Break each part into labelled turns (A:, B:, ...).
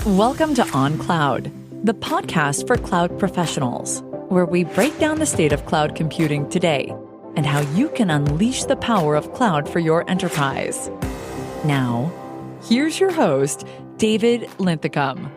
A: Welcome to On Cloud, the podcast for cloud professionals, where we break down the state of cloud computing today and how you can unleash the power of cloud for your enterprise. Now, here's your host, David Linthicum.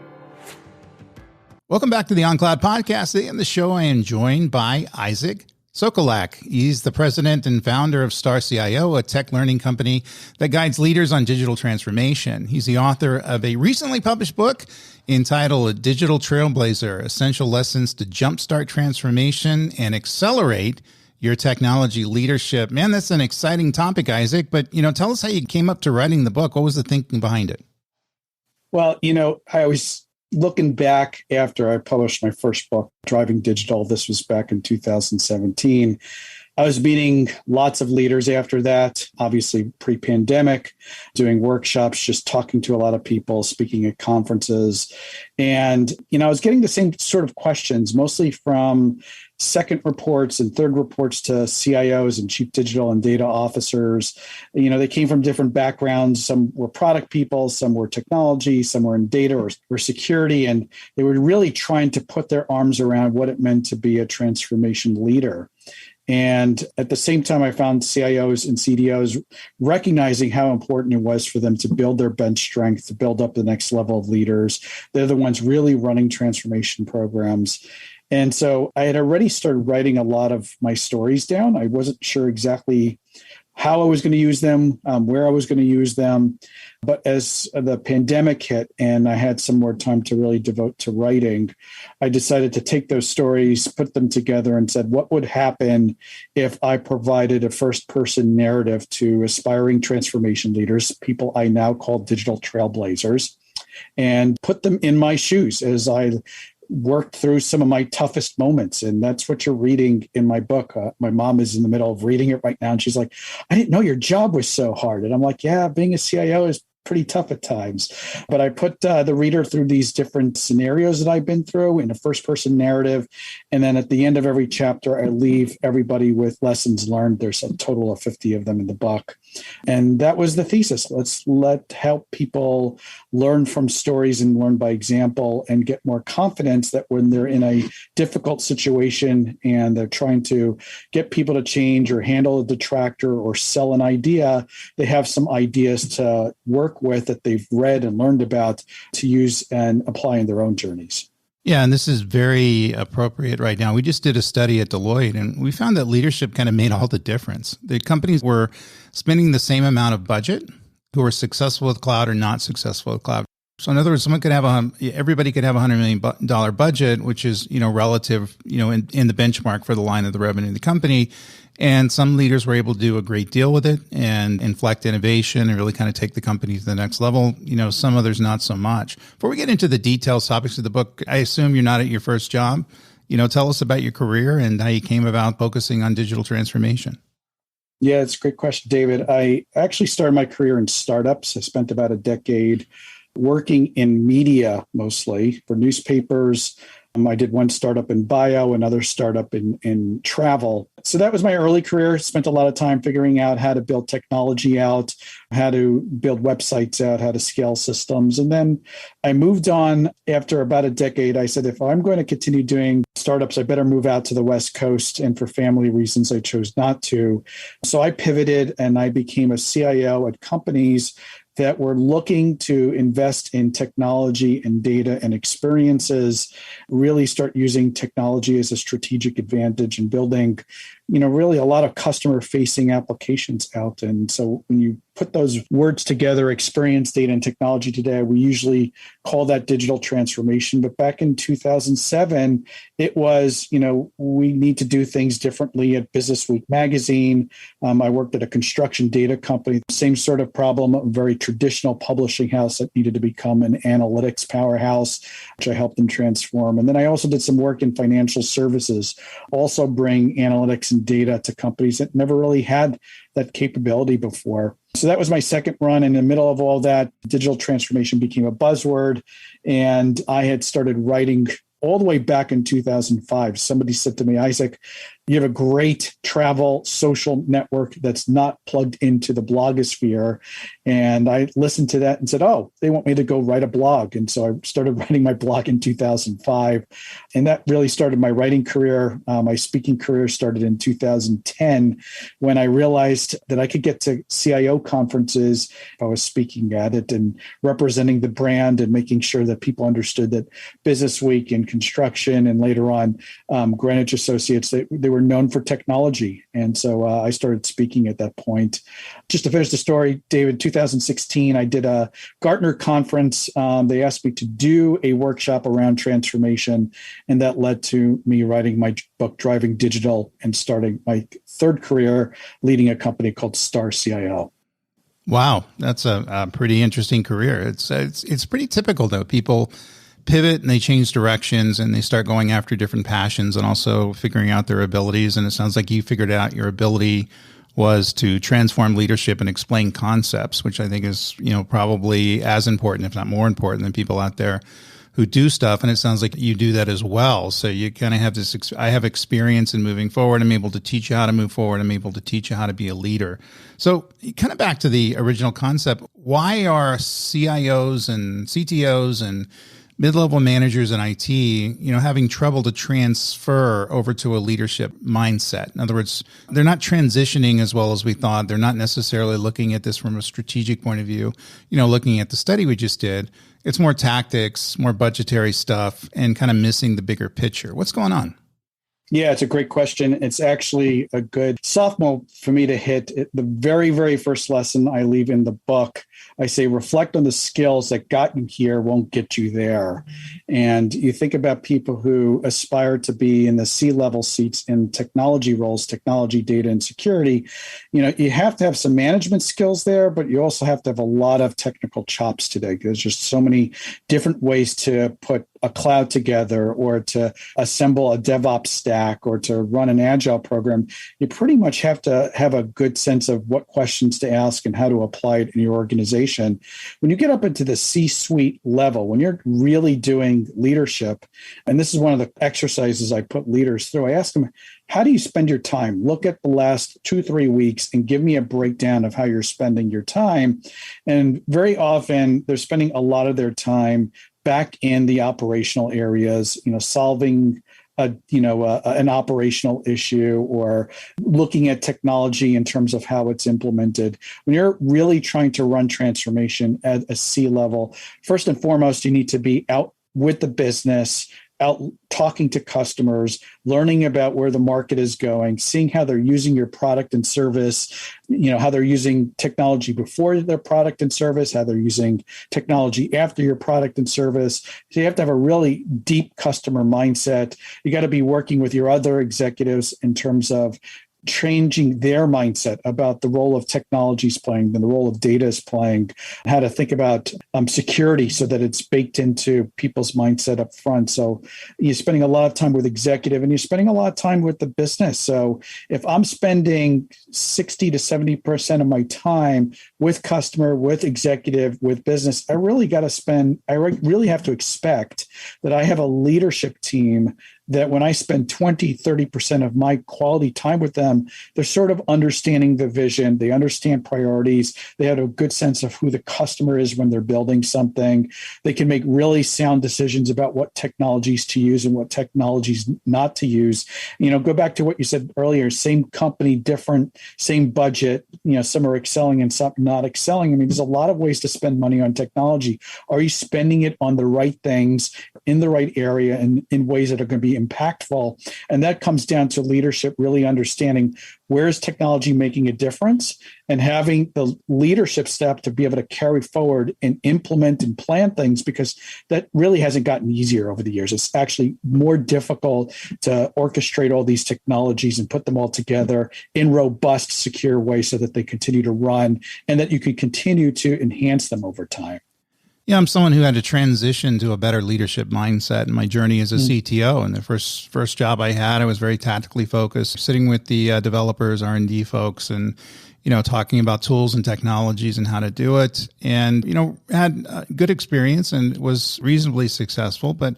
B: Welcome back to the On Cloud podcast. Today on the show, I am joined by Isaac Sacolick. He's the president and founder of StarCIO, a tech learning company that guides leaders on digital transformation. He's the author of a recently published book entitled Digital Trailblazer, Essential Lessons to Jumpstart Transformation and Accelerate Your Technology Leadership. Man, that's an exciting topic, Isaac. But, tell us how you came up to writing the book. What was the thinking behind it?
C: Well, I was looking back after I published my first book, Driving Digital. This was back in 2017. I was meeting lots of leaders after that, obviously pre-pandemic, doing workshops, just talking to a lot of people, speaking at conferences. And, I was getting the same sort of questions, mostly from second reports and third reports to CIOs and chief digital and data officers. They came from different backgrounds. Some were product people, some were technology, some were in data or security. And they were really trying to put their arms around what it meant to be a transformation leader. And at the same time, I found CIOs and CDOs recognizing how important it was for them to build their bench strength, to build up the next level of leaders. They're the ones really running transformation programs. And so I had already started writing a lot of my stories down. I wasn't sure exactly how I was going to use them, where I was going to use them. But as the pandemic hit and I had some more time to really devote to writing, I decided to take those stories, put them together and said, what would happen if I provided a first-person narrative to aspiring transformation leaders, people I now call digital trailblazers, and put them in my shoes as I worked through some of my toughest moments. And that's what you're reading in my book. My mom is in the middle of reading it right now. And she's like, I didn't know your job was so hard. And I'm like, yeah, being a CIO is pretty tough at times. But I put the reader through these different scenarios that I've been through in a first-person narrative. And then at the end of every chapter, I leave everybody with lessons learned. There's a total of 50 of them in the book. And that was the thesis. Let's help people learn from stories and learn by example and get more confidence that when they're in a difficult situation and they're trying to get people to change or handle a detractor or sell an idea, they have some ideas to work with that they've read and learned about to use and apply in their own journeys.
B: Yeah, and this is very appropriate right now. We just did a study at Deloitte, and we found that leadership kind of made all the difference. The companies were spending the same amount of budget who were successful with cloud or not successful with cloud. So in other words, everybody could have a $100 million budget, which is, relative, in the benchmark for the line of the revenue of the company. And some leaders were able to do a great deal with it and inflect innovation and really kind of take the company to the next level. Some others not so much. Before we get into the details, topics of the book, I assume you're not at your first job. Tell us about your career and how you came about focusing on digital transformation.
C: Yeah, it's a great question, David. I actually started my career in startups. I spent about a decade working in media, mostly for newspapers. I did one startup in bio, another startup in travel. So that was my early career. Spent a lot of time figuring out how to build technology out, how to build websites out, how to scale systems. And then I moved on after about a decade. I said, if I'm going to continue doing startups, I better move out to the West Coast. And for family reasons, I chose not to. So I pivoted and I became a CIO at companies that were looking to invest in technology and data and experiences, really start using technology as a strategic advantage and building, really a lot of customer-facing applications out. And so when you put those words together, experience, data, and technology today, we usually call that digital transformation. But back in 2007, it was, we need to do things differently at Business Week magazine. I worked at a construction data company, same sort of problem, a very traditional publishing house that needed to become an analytics powerhouse, which I helped them transform. And then I also did some work in financial services, also bring analytics and data to companies that never really had that capability before. So that was my second run. In the middle of all that, digital transformation became a buzzword. And I had started writing all the way back in 2005. Somebody said to me, Isaac, you have a great travel social network that's not plugged into the blogosphere. And I listened to that and said, oh, they want me to go write a blog. And so I started writing my blog in 2005. And that really started my writing career. My speaking career started in 2010 when I realized that I could get to CIO conferences if I was speaking at it and representing the brand and making sure that people understood that Business Week and construction and later on Greenwich Associates, they were known for technology. And so I started speaking at that point. Just to finish the story, David, 2016, I did a Gartner conference. They asked me to do a workshop around transformation, and that led to me writing my book, Driving Digital, and starting my third career leading a company called StarCIO.
B: Wow, that's a pretty interesting career. It's pretty typical, though. People pivot and they change directions and they start going after different passions and also figuring out their abilities. And it sounds like you figured out your ability was to transform leadership and explain concepts, which I think is, probably as important, if not more important, than people out there who do stuff. And it sounds like you do that as well. So you kind of have this, I have experience in moving forward. I'm able to teach you how to move forward. I'm able to teach you how to be a leader. So kind of back to the original concept, why are CIOs and CTOs and mid-level managers in IT, having trouble to transfer over to a leadership mindset? In other words, they're not transitioning as well as we thought. They're not necessarily looking at this from a strategic point of view. Looking at the study we just did, it's more tactics, more budgetary stuff, and kind of missing the bigger picture. What's going on?
C: Yeah, it's a great question. It's actually a good sophomore for me to hit. The very, very first lesson I leave in the book, I say, reflect on the skills that got you here won't get you there. And you think about people who aspire to be in the C-level seats in technology roles, technology, data, and security. You have to have some management skills there, but you also have to have a lot of technical chops today. There's just so many different ways to put a cloud together or to assemble a DevOps stack or to run an agile program. You pretty much have to have a good sense of what questions to ask and how to apply it in your organization. When you get up into the C-suite level, when you're really doing leadership, and this is one of the exercises I put leaders through, I ask them, how do you spend your time? Look at the last 2-3 weeks and give me a breakdown of how you're spending your time. And very often they're spending a lot of their time back in the operational areas, solving an operational issue or looking at technology in terms of how it's implemented. When you're really trying to run transformation at a C-level, first and foremost, you need to be out with the business, out talking to customers, learning about where the market is going, seeing how they're using your product and service, how they're using technology before their product and service, how they're using technology after your product and service. So you have to have a really deep customer mindset. You got to be working with your other executives in terms of changing their mindset about the role of technology is playing and the role of data is playing, how to think about security so that it's baked into people's mindset up front. So you're spending a lot of time with executive and you're spending a lot of time with the business. So if I'm spending 60 to 70% of my time with customer, with executive, with business, I really have to expect that I have a leadership team that when I spend 20, 30% of my quality time with them, they're sort of understanding the vision. They understand priorities. They have a good sense of who the customer is when they're building something. They can make really sound decisions about what technologies to use and what technologies not to use. Go back to what you said earlier, same company, different, same budget. Some are excelling and some not excelling. There's a lot of ways to spend money on technology. Are you spending it on the right things in the right area and in ways that are going to be impactful? And that comes down to leadership really understanding where is technology making a difference and having the leadership staff to be able to carry forward and implement and plan things, because that really hasn't gotten easier over the years. It's actually more difficult to orchestrate all these technologies and put them all together in robust, secure ways so that they continue to run and that you can continue to enhance them over time.
B: Yeah, I'm someone who had to transition to a better leadership mindset in my journey as a CTO. And the first job I had, I was very tactically focused, sitting with the developers, R&D folks, and talking about tools and technologies and how to do it. And had a good experience and was reasonably successful, but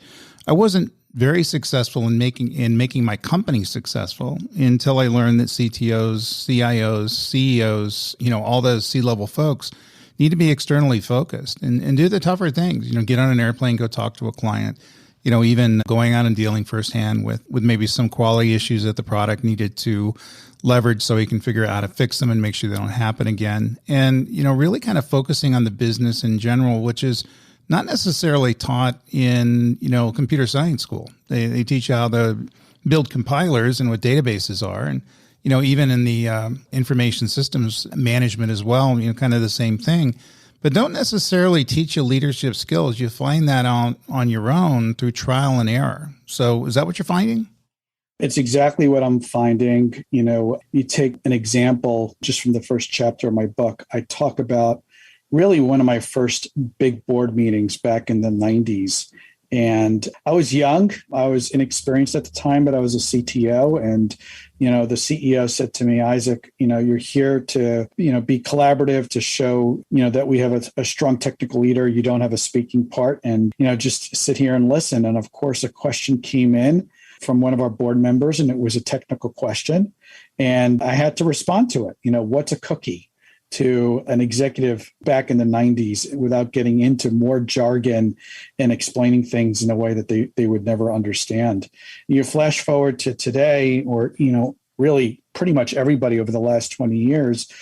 B: I wasn't very successful in making my company successful until I learned that CTOs, CIOs, CEOs, all those C-level folks need to be externally focused and do the tougher things. Get on an airplane, go talk to a client. Even going out and dealing firsthand with maybe some quality issues that the product needed to leverage so he can figure out how to fix them and make sure they don't happen again. And, really kind of focusing on the business in general, which is not necessarily taught in, computer science school. They teach you how to build compilers and what databases are. And, even in the information systems management as well, kind of the same thing. But don't necessarily teach you leadership skills. You find that on your own through trial and error. So is that what you're finding?
C: It's exactly what I'm finding. You take an example just from the first chapter of my book. I talk about really one of my first big board meetings back in the 90s. And I was young. I was inexperienced at the time, but I was a CTO. And, the CEO said to me, Isaac, you're here to, be collaborative, to show, that we have a strong technical leader. You don't have a speaking part, and, just sit here and listen. And of course, a question came in from one of our board members, and it was a technical question. And I had to respond to it. What's a cookie? To an executive back in the 90s without getting into more jargon and explaining things in a way that they would never understand. You flash forward to today, or, really pretty much everybody over the last 20 years,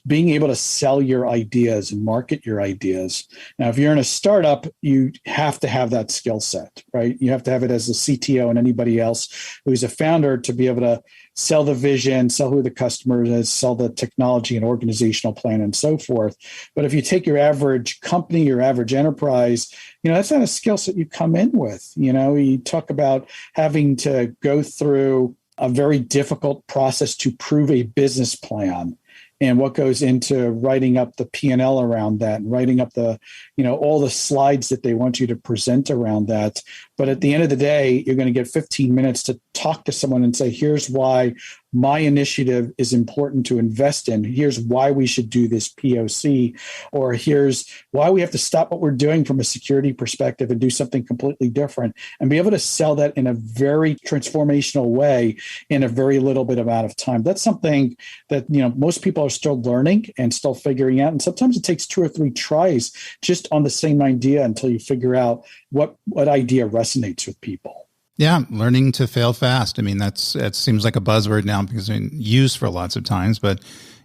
C: being able to sell your ideas and market your ideas. Now, if you're in a startup, you have to have that skill set, right? You have to have it as a CTO and anybody else who's a founder to be able to sell the vision, sell who the customer is, sell the technology and organizational plan and so forth. But if you take your average company, your average enterprise, that's not a skill set you come in with. You talk about having to go through a very difficult process to prove a business plan and what goes into writing up the P&L around that and writing up the, all the slides that they want you to present around that. But at the end of the day, you're going to get 15 minutes to talk to someone and say, here's why my initiative is important to invest in. Here's why we should do this POC, or here's why we have to stop what we're doing from a security perspective and do something completely different, and be able to sell that in a very transformational way in a very little bit amount of time. That's something that, most people are still learning and still figuring out. And sometimes it takes 2 or 3 tries just on the same idea until you figure out what idea resonates with people.
B: Yeah, learning to fail fast. I mean, that seems like a buzzword now because used for lots of times, but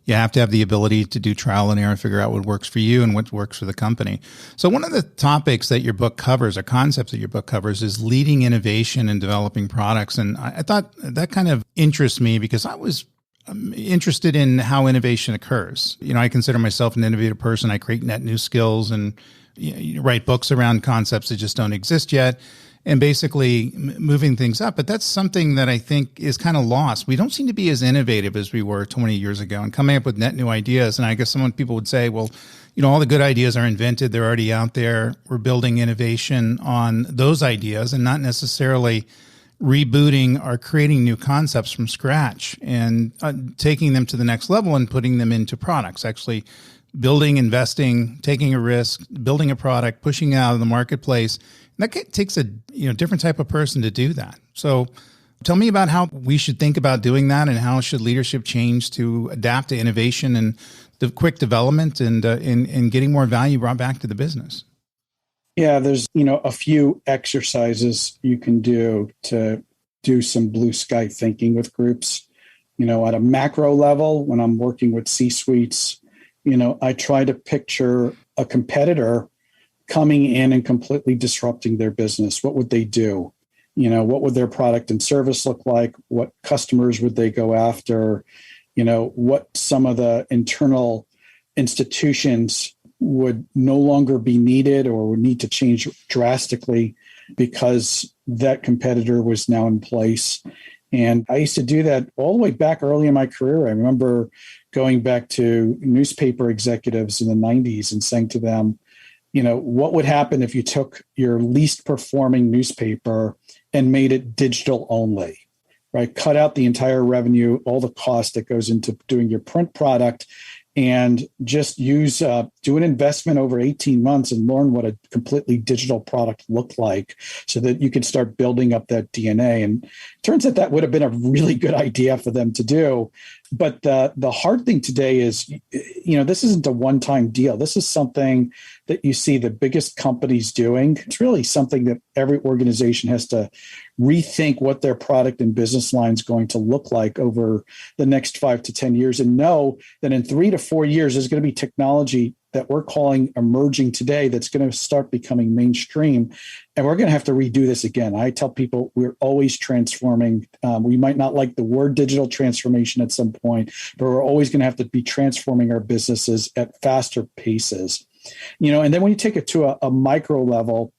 B: you have to have the ability to do trial and error, figure out what works for you and what works for the company. So one of the topics that your book covers, or concepts that your book covers, is leading innovation and developing products. And I thought that kind of interests me because I was interested in how innovation occurs. I consider myself an innovative person. I create net new skills and write books around concepts that just don't exist yet, and basically moving things up. But that's something that I think is kind of lost. We don't seem to be as innovative as we were 20 years ago and coming up with net new ideas. And I guess people would say, well, all the good ideas are invented. They're already out there. We're building innovation on those ideas and not necessarily rebooting or creating new concepts from scratch and taking them to the next level and putting them into products, actually building, investing, taking a risk, building a product, pushing it out of the marketplace. And that takes a different type of person to do that. So tell me about how we should think about doing that, and how should leadership change to adapt to innovation and the quick development and getting more value brought back to the business.
C: Yeah, there's, a few exercises you can do to do some blue sky thinking with groups. At a macro level, when I'm working with C-suites, I try to picture a competitor coming in and completely disrupting their business. What would they do? What would their product and service look like? What customers would they go after? What some of the internal institutions would no longer be needed or would need to change drastically because that competitor was now in place. And I used to do that all the way back early in my career. I remember going back to newspaper executives in the 90s and saying to them, what would happen if you took your least performing newspaper and made it digital only, right? Cut out the entire revenue, all the cost that goes into doing your print product, and just use 2 do an investment over 18 months and learn what a completely digital product looked like so that you can start building up that DNA. And it turns out that would have been a really good idea for them to do. But the hard thing today is, this isn't a one-time deal. This is something that you see the biggest companies doing. It's really something that every organization has to rethink what their product and business line is going to look like over the next 5 to 10 years, and know that in 3 to 4 years, there's going to be technology that we're calling emerging today that's going to start becoming mainstream. And we're going to have to redo this again. I tell people we're always transforming. We might not like the word digital transformation at some point, but we're always going to have to be transforming our businesses at faster paces. And then when you take it to a micro level,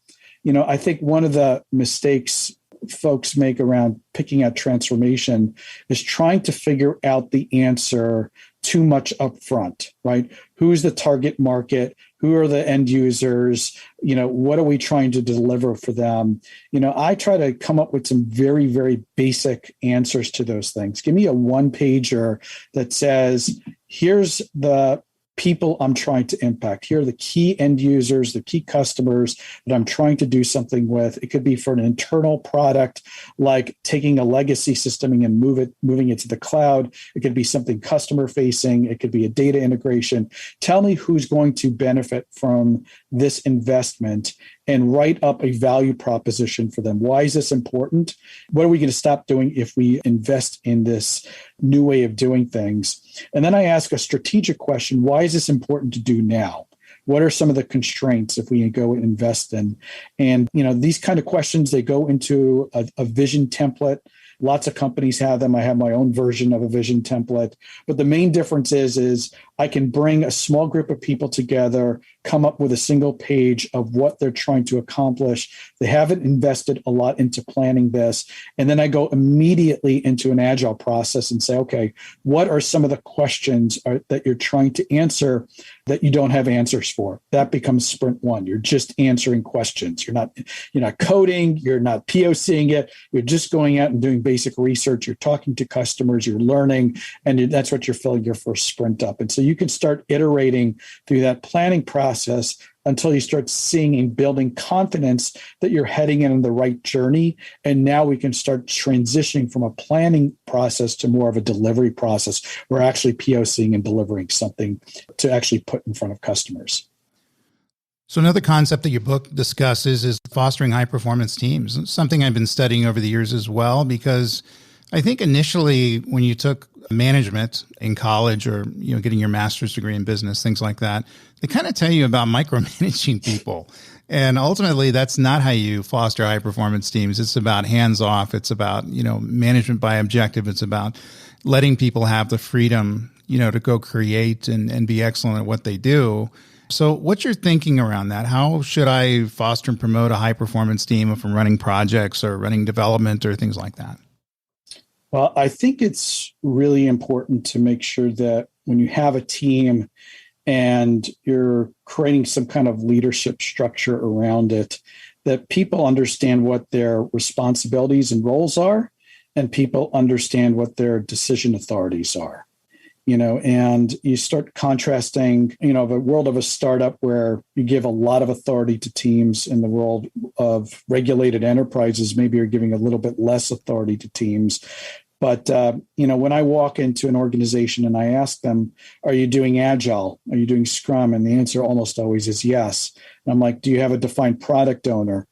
C: I think one of the mistakes folks make around picking out transformation is trying to figure out the answer too much upfront, right? Who's the target market? Who are the end users? What are we trying to deliver for them? I try to come up with some very, very basic answers to those things. Give me a one-pager that says, here's the people I'm trying to impact. Here are the key end users, the key customers that I'm trying to do something with. It could be for an internal product, like taking a legacy system and moving it to the cloud. It could be something customer facing. It could be a data integration. Tell me who's going to benefit from this investment and write up a value proposition for them. Why is this important? What are we going to stop doing if we invest in this new way of doing things? And then I ask a strategic question. Why is this important to do now? What are some of the constraints if we go and invest in? And, these kind of questions, they go into a vision template. Lots of companies have them. I have my own version of a vision template. But the main difference is I can bring a small group of people together, come up with a single page of what they're trying to accomplish. They haven't invested a lot into planning this. And then I go immediately into an agile process and say, okay, what are some of the questions that you're trying to answer that you don't have answers for? That becomes sprint 1. You're just answering questions. You're not coding. You're not POCing it. You're just going out and doing basic research. You're talking to customers. You're learning. And that's what you're filling your first sprint up. And so you can start iterating through that planning process until you start seeing and building confidence that you're heading in the right journey. And now we can start transitioning from a planning process to more of a delivery process. We're actually POCing and delivering something to actually put in front of customers.
B: So another concept that your book discusses is fostering high-performance teams, something I've been studying over the years as well, because I think initially when you took management in college or getting your master's degree in business, things like that, they kind of tell you about micromanaging people. And ultimately, that's not how you foster high-performance teams. It's about hands-off. It's about, management by objective. It's about letting people have the freedom, to go create and be excellent at what they do. So what's your thinking around that? How should I foster and promote a high-performance team if I'm running projects or running development or things like that?
C: Well, I think it's really important to make sure that when you have a team and you're creating some kind of leadership structure around it, that people understand what their responsibilities and roles are, and people understand what their decision authorities are. And you start contrasting, the world of a startup where you give a lot of authority to teams, in the world of regulated enterprises, maybe you're giving a little bit less authority to teams. But, when I walk into an organization and I ask them, are you doing Agile? Are you doing Scrum? And the answer almost always is yes. And I'm like, do you have a defined product owner?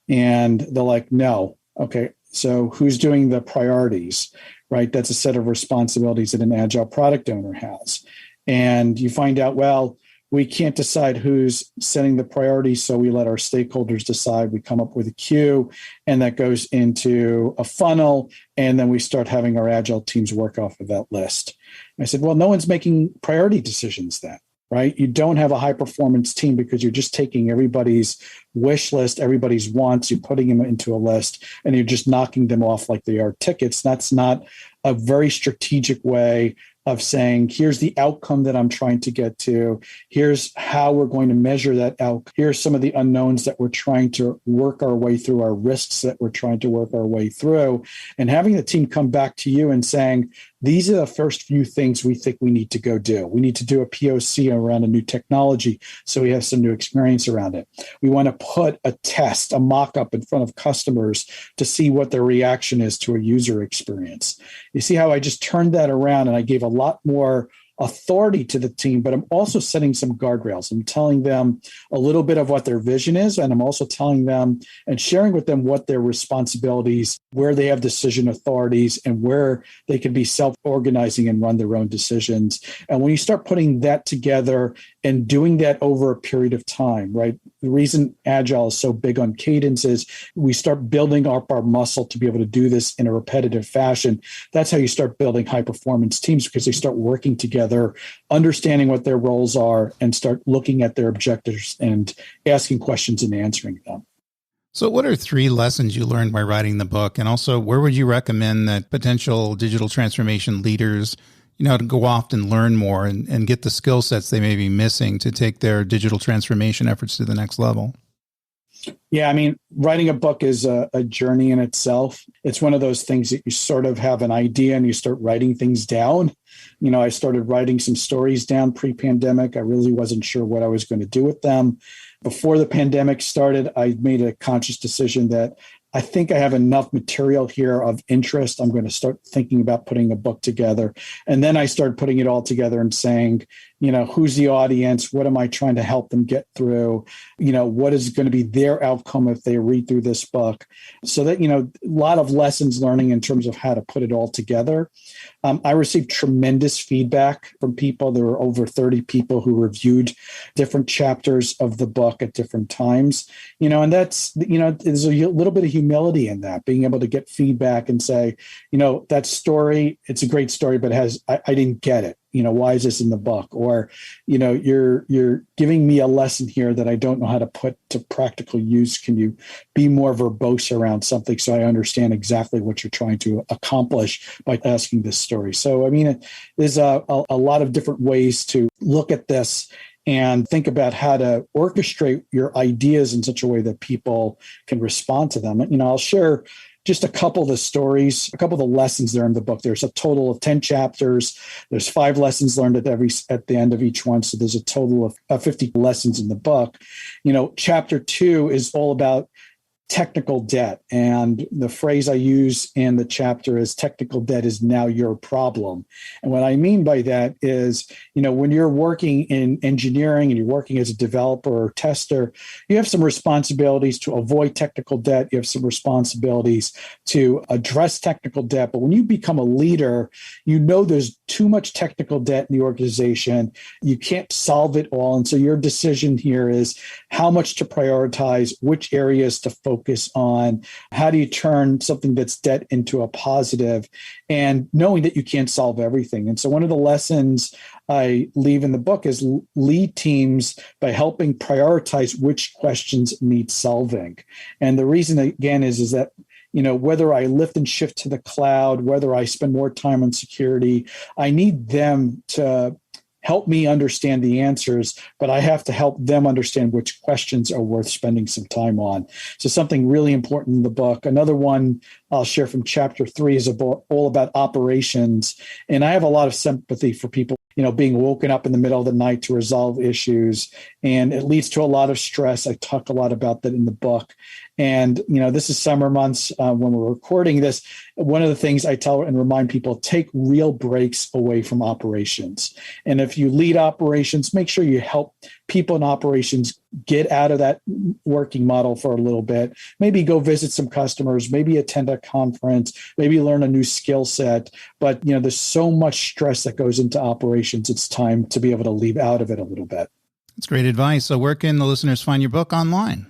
C: And they're like, no. Okay, so who's doing the priorities? Right? That's a set of responsibilities that an Agile product owner has. And you find out, well, we can't decide who's setting the priorities, so we let our stakeholders decide. We come up with a queue, and that goes into a funnel, and then we start having our Agile teams work off of that list. And I said, well, no one's making priority decisions then, right? You don't have a high-performance team because you're just taking everybody's wish list, everybody's wants, you're putting them into a list, and you're just knocking them off like they are tickets. That's not a very strategic way of saying, here's the outcome that I'm trying to get to. Here's how we're going to measure that outcome. Here's some of the unknowns that we're trying to work our way through, our risks that we're trying to work our way through. And having the team come back to you and saying, these are the first few things we think we need to go do. We need to do a POC around a new technology so we have some new experience around it. We want to put a test, a mock-up in front of customers to see what their reaction is to a user experience. You see how I just turned that around and I gave a lot more authority to the team, but I'm also setting some guardrails. I'm telling them a little bit of what their vision is, and I'm also telling them and sharing with them what their responsibilities, where they have decision authorities, and where they can be self-organizing and run their own decisions. And when you start putting that together and doing that over a period of time, right? The reason Agile is so big on cadence is we start building up our muscle to be able to do this in a repetitive fashion. That's how you start building high-performance teams, because they start working together, understanding what their roles are, and start looking at their objectives and asking questions and answering them.
B: So what are 3 lessons you learned by writing the book? And also, where would you recommend that potential digital transformation leaders, to go off and learn more and get the skill sets they may be missing to take their digital transformation efforts to the next level?
C: Yeah, I mean, writing a book is a journey in itself. It's one of those things that you sort of have an idea and you start writing things down. I started writing some stories down pre-pandemic. I really wasn't sure what I was going to do with them. Before the pandemic started, I made a conscious decision that I think I have enough material here of interest. I'm going to start thinking about putting a book together. And then I started putting it all together and saying, who's the audience? What am I trying to help them get through? What is going to be their outcome if they read through this book? So that, a lot of lessons learning in terms of how to put it all together. I received tremendous feedback from people. There were over 30 people who reviewed different chapters of the book at different times, and that's, there's a little bit of humility in that, being able to get feedback and say, that story, it's a great story, but I didn't get it. Why is this in the book? Or, you're giving me a lesson here that I don't know how to put to practical use. Can you be more verbose around something so I understand exactly what you're trying to accomplish by asking this story? So, I mean, there's a lot of different ways to look at this and think about how to orchestrate your ideas in such a way that people can respond to them. I'll share just a couple of the stories, a couple of the lessons there in the book. There's a total of 10 chapters. There's 5 lessons learned at the end of each one. So there's a total of 50 lessons in the book. Chapter 2 is all about technical debt. And the phrase I use in the chapter is technical debt is now your problem. And what I mean by that is, when you're working in engineering and you're working as a developer or tester, you have some responsibilities to avoid technical debt. You have some responsibilities to address technical debt. But when you become a leader, there's too much technical debt in the organization. You can't solve it all. And so your decision here is how much to prioritize, which areas to focus on, how do you turn something that's debt into a positive, and knowing that you can't solve everything. And so one of the lessons I leave in the book is lead teams by helping prioritize which questions need solving. And the reason, again, is that whether I lift and shift to the cloud, whether I spend more time on security, I need them to help me understand the answers, but I have to help them understand which questions are worth spending some time on. So something really important in the book. Another one I'll share from chapter 3 is all about operations. And I have a lot of sympathy for people, being woken up in the middle of the night to resolve issues. And it leads to a lot of stress. I talk a lot about that in the book. And, this is summer months when we're recording this. One of the things I tell and remind people, take real breaks away from operations. And if you lead operations, make sure you help people in operations get out of that working model for a little bit. Maybe go visit some customers, maybe attend a conference, maybe learn a new skill set. But, there's so much stress that goes into operations. It's time to be able to leave out of it a little bit.
B: That's great advice. So where can the listeners find your book online?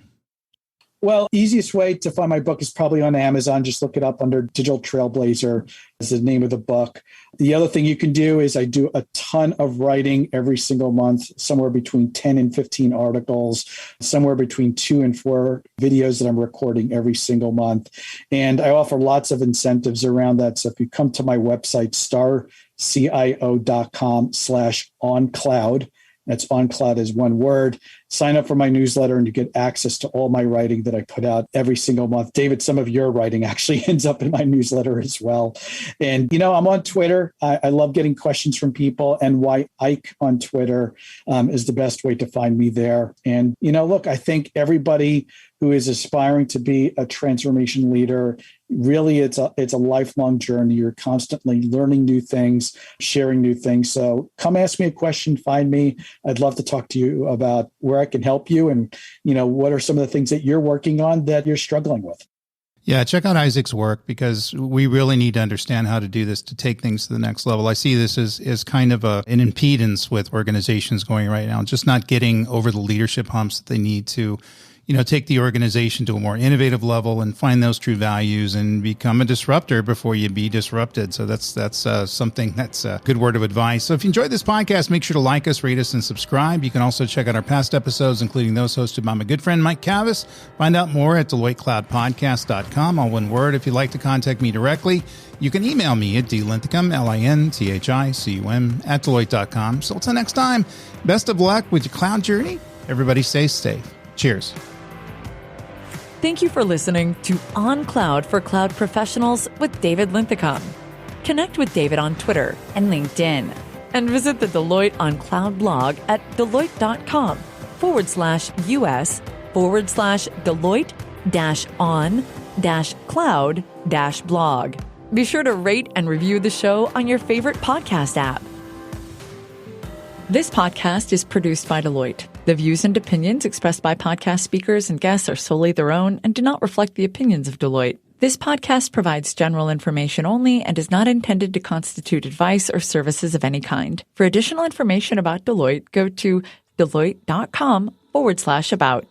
C: Well, easiest way to find my book is probably on Amazon. Just look it up under Digital Trailblazer is the name of the book. The other thing you can do is I do a ton of writing every single month, somewhere between 10 and 15 articles, somewhere between 2 and 4 videos that I'm recording every single month. And I offer lots of incentives around that. So if you come to my website, StarCIO.com/oncloud, that's on cloud is one word. sign up for my newsletter and you get access to all my writing that I put out every single month. David, some of your writing actually ends up in my newsletter as well. And, I'm on Twitter. I love getting questions from people, and why Ike on Twitter is the best way to find me there. And, look, I think everybody who is aspiring to be a transformation leader, really it's a lifelong journey. You're constantly learning new things, sharing new things. So come ask me a question, find me. I'd love to talk to you about where I can help you and, what are some of the things that you're working on that you're struggling with.
B: Yeah, check out Isaac's work, because we really need to understand how to do this to take things to the next level. I see this as kind of an impedance with organizations going right now, just not getting over the leadership humps that they need to take the organization to a more innovative level and find those true values and become a disruptor before you be disrupted. So that's something that's a good word of advice. So if you enjoyed this podcast, make sure to like us, rate us, and subscribe. You can also check out our past episodes, including those hosted by my good friend Mike Cavus. Find out more at DeloitteCloudPodcast.com, all one word. If you'd like to contact me directly, you can email me at dlinthicum, LINTHICUM, at Deloitte.com. So until next time, best of luck with your cloud journey. Everybody stay safe. Cheers.
A: Thank you for listening to On Cloud for Cloud Professionals with David Linthicum. Connect with David on Twitter and LinkedIn, and visit the Deloitte on Cloud blog at Deloitte.com/US/Deloitte-on-cloud-blog. Be sure to rate and review the show on your favorite podcast app. This podcast is produced by Deloitte. The views and opinions expressed by podcast speakers and guests are solely their own and do not reflect the opinions of Deloitte. This podcast provides general information only and is not intended to constitute advice or services of any kind. For additional information about Deloitte, go to Deloitte.com/about.